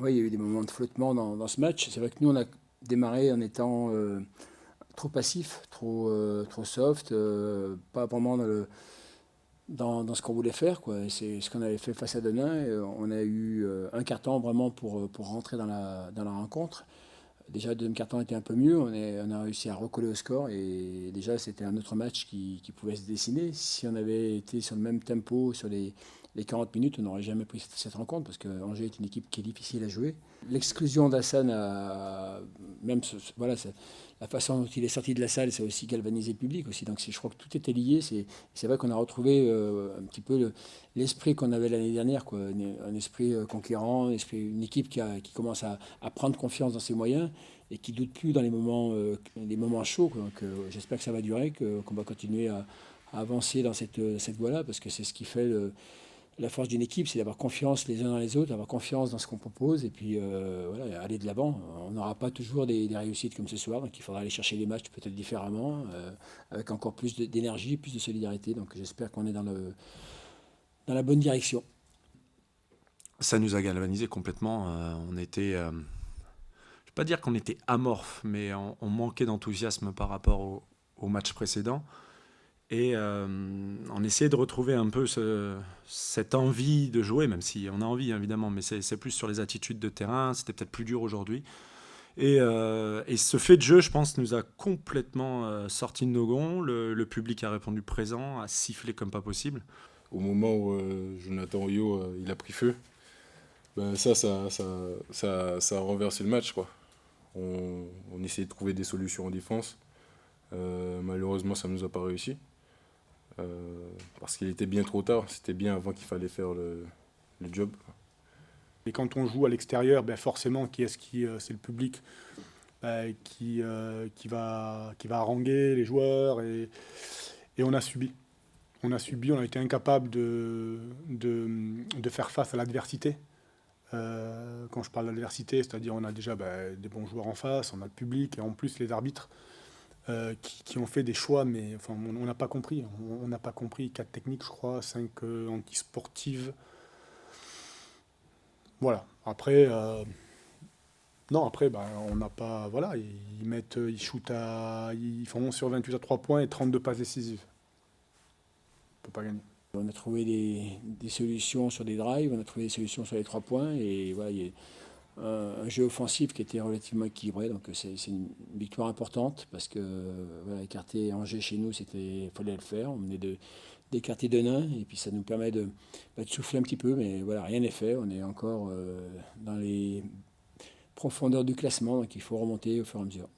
Oui, il y a eu des moments de flottement dans ce match. C'est vrai que nous, on a démarré en étant trop passif, trop soft, pas vraiment dans ce qu'on voulait faire, quoi. Et c'est ce qu'on avait fait face à Denain. Et on a eu un quart-temps vraiment pour rentrer dans la rencontre. Déjà, le deuxième quart-temps était un peu mieux. On a réussi à recoller au score. Et déjà, c'était un autre match qui pouvait se dessiner. Si on avait été sur le même tempo sur les 40 minutes, on n'aurait jamais pris cette rencontre parce que Angers est une équipe qui est difficile à jouer. L'exclusion d'Hassan, voilà, la façon dont il est sorti de la salle, ça a aussi galvanisé le public aussi. Donc je crois que tout était lié. C'est vrai qu'on a retrouvé un petit peu l'esprit qu'on avait l'année dernière, quoi. Un esprit conquérant, une équipe qui commence à prendre confiance dans ses moyens et qui doute plus dans les moments chauds, quoi. Donc j'espère que ça va durer, qu'on va continuer à avancer dans cette voie-là, parce que c'est ce qui fait la force d'une équipe, c'est d'avoir confiance les uns dans les autres, d'avoir confiance dans ce qu'on propose, et puis voilà, aller de l'avant. On n'aura pas toujours des réussites comme ce soir, donc il faudra aller chercher les matchs peut-être différemment, avec encore plus d'énergie, plus de solidarité. Donc j'espère qu'on est dans la bonne direction. Ça nous a galvanisé complètement. On était, je ne vais pas dire qu'on était amorphe, mais on manquait d'enthousiasme par rapport au match précédent. Et on essayait de retrouver un peu cette envie de jouer, même si on a envie évidemment, mais c'est plus sur les attitudes de terrain. C'était peut-être plus dur aujourd'hui. Et ce fait de jeu, je pense, nous a complètement sorti de nos gonds. Le public a répondu présent, a sifflé comme pas possible. Au moment où Jonathan Oyo il a pris feu, ben ça a renversé le match, quoi. On essayait de trouver des solutions en défense. Malheureusement, ça ne nous a pas réussi. Parce qu'il était bien trop tard. C'était bien avant qu'il fallait faire le job. Et quand on joue à l'extérieur, ben forcément, c'est le public qui va haranguer les joueurs. Et on a subi. On a été incapable de faire face à l'adversité. Quand je parle d'adversité, c'est-à-dire on a déjà des bons joueurs en face, on a le public et en plus les arbitres qui ont fait des choix, mais enfin, on n'a pas compris. On n'a pas compris 4 techniques, je crois, 5 antisportives. Voilà. Après, non, après, on n'a pas. Voilà, ils shootent ils font 11 sur 28 à 3 points et 32 passes décisives. On ne peut pas gagner. On a trouvé des solutions sur des drives, on a trouvé des solutions sur les 3 points, et voilà, il y a un jeu offensif qui était relativement équilibré, donc c'est une victoire importante parce que voilà, écarter Angers chez nous, il fallait le faire. On venait d'écarter Denain et puis ça nous permet de souffler un petit peu, mais voilà, rien n'est fait. On est encore dans les profondeurs du classement, donc il faut remonter au fur et à mesure.